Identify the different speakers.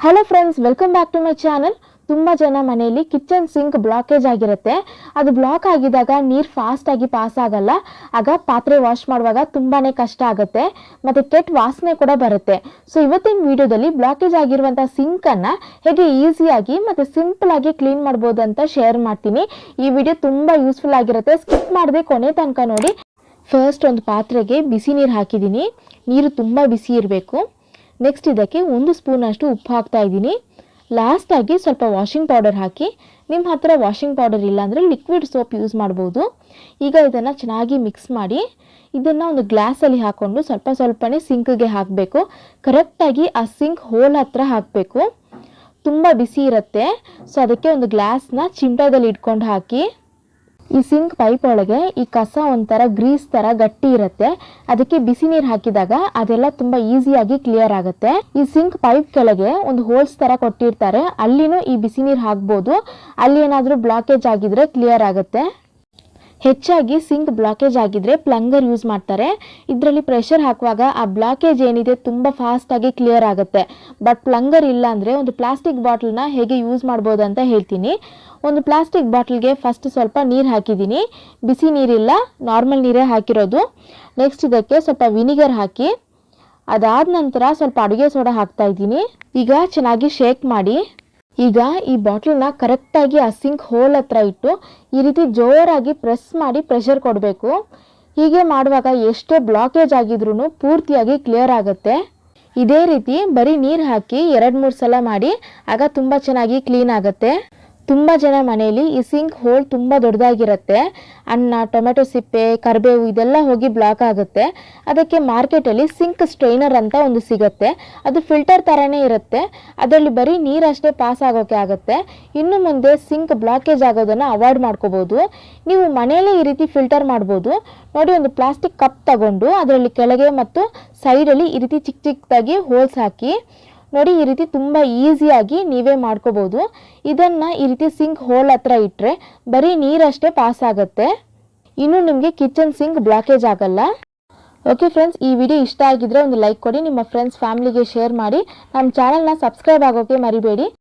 Speaker 1: Hello friends, welcome back to my channel. ತುಂಬ ಜನ ಮನೆಯಲ್ಲಿ ಕಿಚನ್ ಸಿಂಕ್ ಬ್ಲಾಕೇಜ್ ಆಗಿರುತ್ತೆ. ಅದು ಬ್ಲಾಕ್ ಆಗಿದಾಗ ನೀರು ಫಾಸ್ಟಾಗಿ ಪಾಸ್ ಆಗಲ್ಲ. ಆಗ ಪಾತ್ರೆ ವಾಶ್ ಮಾಡುವಾಗ ತುಂಬಾ ಕಷ್ಟ ಆಗುತ್ತೆ ಮತ್ತು ಕೆಟ್ಟ ವಾಸನೆ ಕೂಡ ಬರುತ್ತೆ. ಸೊ ಇವತ್ತಿನ ವಿಡಿಯೋದಲ್ಲಿ ಬ್ಲಾಕೇಜ್ ಆಗಿರುವಂಥ ಸಿಂಕನ್ನು ಹೇಗೆ ಈಸಿಯಾಗಿ ಮತ್ತು ಸಿಂಪಲಾಗಿ ಕ್ಲೀನ್ ಮಾಡ್ಬೋದು ಅಂತ ಶೇರ್ ಮಾಡ್ತೀನಿ. ಈ ವಿಡಿಯೋ ತುಂಬ ಯೂಸ್ಫುಲ್ ಆಗಿರುತ್ತೆ, ಸ್ಕಿಪ್ ಮಾಡದೆ ಕೊನೆ ತನಕ ನೋಡಿ. ಫಸ್ಟ್ ಒಂದು ಪಾತ್ರೆಗೆ ಬಿಸಿ ನೀರು ಹಾಕಿದ್ದೀನಿ. ನೀರು ತುಂಬ ಬಿಸಿ ಇರಬೇಕು. ನೆಕ್ಸ್ಟ್ ಇದಕ್ಕೆ 1 ಸ್ಪೂನಷ್ಟು ಉಪ್ಪು ಹಾಕ್ತಾ ಇದ್ದೀನಿ. ಲಾಸ್ಟಾಗಿ ಸ್ವಲ್ಪ ವಾಷಿಂಗ್ ಪೌಡರ್ ಹಾಕಿ. ನಿಮ್ಮ ಹತ್ರ ವಾಷಿಂಗ್ ಪೌಡರ್ ಇಲ್ಲ ಅಂದರೆ ಲಿಕ್ವಿಡ್ ಸೋಪ್ ಯೂಸ್ ಮಾಡ್ಬೋದು. ಈಗ ಇದನ್ನು ಚೆನ್ನಾಗಿ ಮಿಕ್ಸ್ ಮಾಡಿ ಇದನ್ನು ಒಂದು ಗ್ಲಾಸಲ್ಲಿ ಹಾಕ್ಕೊಂಡು ಸ್ವಲ್ಪನೇ ಸಿಂಕ್ಗೆ ಹಾಕಬೇಕು. ಕರೆಕ್ಟಾಗಿ ಆ ಸಿಂಕ್ ಹೋಲ್ ಹತ್ರ ಹಾಕಬೇಕು. ತುಂಬ ಬಿಸಿ ಇರುತ್ತೆ, ಸೊ ಅದಕ್ಕೆ ಒಂದು ಗ್ಲಾಸ್ನ ಚಿಮಟದಲ್ಲಿ ಇಟ್ಕೊಂಡು ಹಾಕಿ. ಈ ಸಿಂಕ್ ಪೈಪ್ ಒಳಗೆ ಈ ಕಸ ಒಂಥರ ಗ್ರೀಸ್ ಥರ ಗಟ್ಟಿ ಇರುತ್ತೆ. ಅದಕ್ಕೆ ಬಿಸಿ ನೀರು ಹಾಕಿದಾಗ ಅದೆಲ್ಲ ತುಂಬ ಈಸಿಯಾಗಿ ಕ್ಲಿಯರ್ ಆಗುತ್ತೆ. ಈ ಸಿಂಕ್ ಪೈಪ್ ಕೆಳಗೆ ಒಂದು ಹೋಲ್ಸ್ ಥರ ಕೊಟ್ಟಿರ್ತಾರೆ, ಅಲ್ಲಿನೂ ಈ ಬಿಸಿ ನೀರು ಹಾಕ್ಬೋದು. ಅಲ್ಲಿ ಏನಾದರೂ ಬ್ಲಾಕೇಜ್ ಆಗಿದ್ರೆ ಕ್ಲಿಯರ್ ಆಗುತ್ತೆ. ಹೆಚ್ಚಾಗಿ ಸಿಂಕ್ ಬ್ಲಾಕೇಜ್ ಆಗಿದ್ರೆ ಪ್ಲಂಗರ್ ಯೂಸ್ ಮಾಡ್ತಾರೆ. ಇದರಲ್ಲಿ ಪ್ರೆಷರ್ ಹಾಕುವಾಗ ಆ ಬ್ಲಾಕೇಜ್ ಏನಿದೆ ತುಂಬ ಫಾಸ್ಟಾಗಿ ಕ್ಲಿಯರ್ ಆಗುತ್ತೆ. ಬಟ್ ಪ್ಲಂಗರ್ ಇಲ್ಲ ಅಂದರೆ ಒಂದು ಪ್ಲಾಸ್ಟಿಕ್ ಬಾಟಲ್ನ ಹೇಗೆ ಯೂಸ್ ಮಾಡ್ಬೋದು ಅಂತ ಹೇಳ್ತೀನಿ. ಒಂದು ಪ್ಲಾಸ್ಟಿಕ್ ಬಾಟಲ್ಗೆ ಫಸ್ಟ್ ಸ್ವಲ್ಪ ನೀರು ಹಾಕಿದ್ದೀನಿ. ಬಿಸಿ ನೀರಿಲ್ಲ, ನಾರ್ಮಲ್ ನೀರೇ ಹಾಕಿರೋದು. ನೆಕ್ಸ್ಟ್ ಇದಕ್ಕೆ ಸ್ವಲ್ಪ ವಿನಿಗರ್ ಹಾಕಿ, ಅದಾದ ನಂತರ ಸ್ವಲ್ಪ ಅಡುಗೆ ಸೋಡಾ ಹಾಕ್ತಾ ಇದ್ದೀನಿ. ಈಗ ಚೆನ್ನಾಗಿ ಶೇಕ್ ಮಾಡಿ. ಈಗ ಈ ಬಾಟಲ್ನ ಕರೆಕ್ಟಾಗಿ ಆ ಸಿಂಕ್ ಹೋಲ್ ಹತ್ರ ಇಟ್ಟು ಈ ರೀತಿ ಜೋರಾಗಿ ಪ್ರೆಸ್ ಮಾಡಿ ಪ್ರೆಷರ್ ಕೊಡಬೇಕು. ಹೀಗೆ ಮಾಡುವಾಗ ಎಷ್ಟೇ ಬ್ಲಾಕೇಜ್ ಆಗಿದ್ರೂ ಪೂರ್ತಿಯಾಗಿ ಕ್ಲಿಯರ್ ಆಗುತ್ತೆ. ಇದೇ ರೀತಿ ಬರೀ ನೀರು ಹಾಕಿ 2-3 ಸಲ ಮಾಡಿ, ಆಗ ತುಂಬ ಚೆನ್ನಾಗಿ ಕ್ಲೀನ್ ಆಗುತ್ತೆ. ತುಂಬ ಜನ ಮನೆಯಲ್ಲಿ ಈ ಸಿಂಕ್ ಹೋಲ್ ತುಂಬ ದೊಡ್ಡದಾಗಿರುತ್ತೆ. ಅನ್ನ, ಟೊಮೆಟೊ ಸಿಪ್ಪೆ, ಕರಿಬೇವು ಇದೆಲ್ಲ ಹೋಗಿ ಬ್ಲಾಕ್ ಆಗುತ್ತೆ. ಅದಕ್ಕೆ ಮಾರ್ಕೆಟಲ್ಲಿ ಸಿಂಕ್ ಸ್ಟ್ರೈನರ್ ಅಂತ ಒಂದು ಸಿಗುತ್ತೆ. ಅದು ಫಿಲ್ಟರ್ ಥರನೇ ಇರುತ್ತೆ. ಅದರಲ್ಲಿ ಬರೀ ನೀರಷ್ಟೇ ಪಾಸ್ ಆಗೋಕ್ಕೆ ಆಗುತ್ತೆ. ಇನ್ನು ಮುಂದೆ ಸಿಂಕ್ ಬ್ಲಾಕೇಜ್ ಆಗೋದನ್ನು ಅವಾಯ್ಡ್ ಮಾಡ್ಕೋಬೋದು. ನೀವು ಮನೆಯಲ್ಲೇ ಈ ರೀತಿ ಫಿಲ್ಟರ್ ಮಾಡ್ಬೋದು. ನೋಡಿ, ಒಂದು ಪ್ಲಾಸ್ಟಿಕ್ ಕಪ್ ತಗೊಂಡು ಅದರಲ್ಲಿ ಕೆಳಗೆ ಮತ್ತು ಸೈಡಲ್ಲಿ ಈ ರೀತಿ ಚಿಕ್ಕದಾಗಿ ಹೋಲ್ಸ್ ಹಾಕಿ. ನೋಡಿ, ಈ ರೀತಿ ತುಂಬ ಈಸಿಯಾಗಿ ನೀವೇ ಮಾಡ್ಕೋಬೋದು. ಇದನ್ನು ಈ ರೀತಿ ಸಿಂಕ್ ಹೋಲ್ ಹತ್ರ ಇಟ್ಟರೆ ಬರೀ ನೀರಷ್ಟೇ ಪಾಸ್ ಆಗುತ್ತೆ. ಇನ್ನು ನಿಮಗೆ ಕಿಚನ್ ಸಿಂಕ್ ಬ್ಲಾಕೇಜ್ ಆಗಲ್ಲ. ಓಕೆ ಫ್ರೆಂಡ್ಸ್, ಈ ವಿಡಿಯೋ ಇಷ್ಟ ಆಗಿದ್ರೆ ಒಂದು ಲೈಕ್ ಕೊಡಿ, ನಿಮ್ಮ ಫ್ರೆಂಡ್ಸ್ ಫ್ಯಾಮಿಲಿಗೆ ಶೇರ್ ಮಾಡಿ. ನಮ್ಮ ಚಾನಲ್ನ ಸಬ್ಸ್ಕ್ರೈಬ್ ಆಗೋಕ್ಕೆ ಮರಿಬೇಡಿ.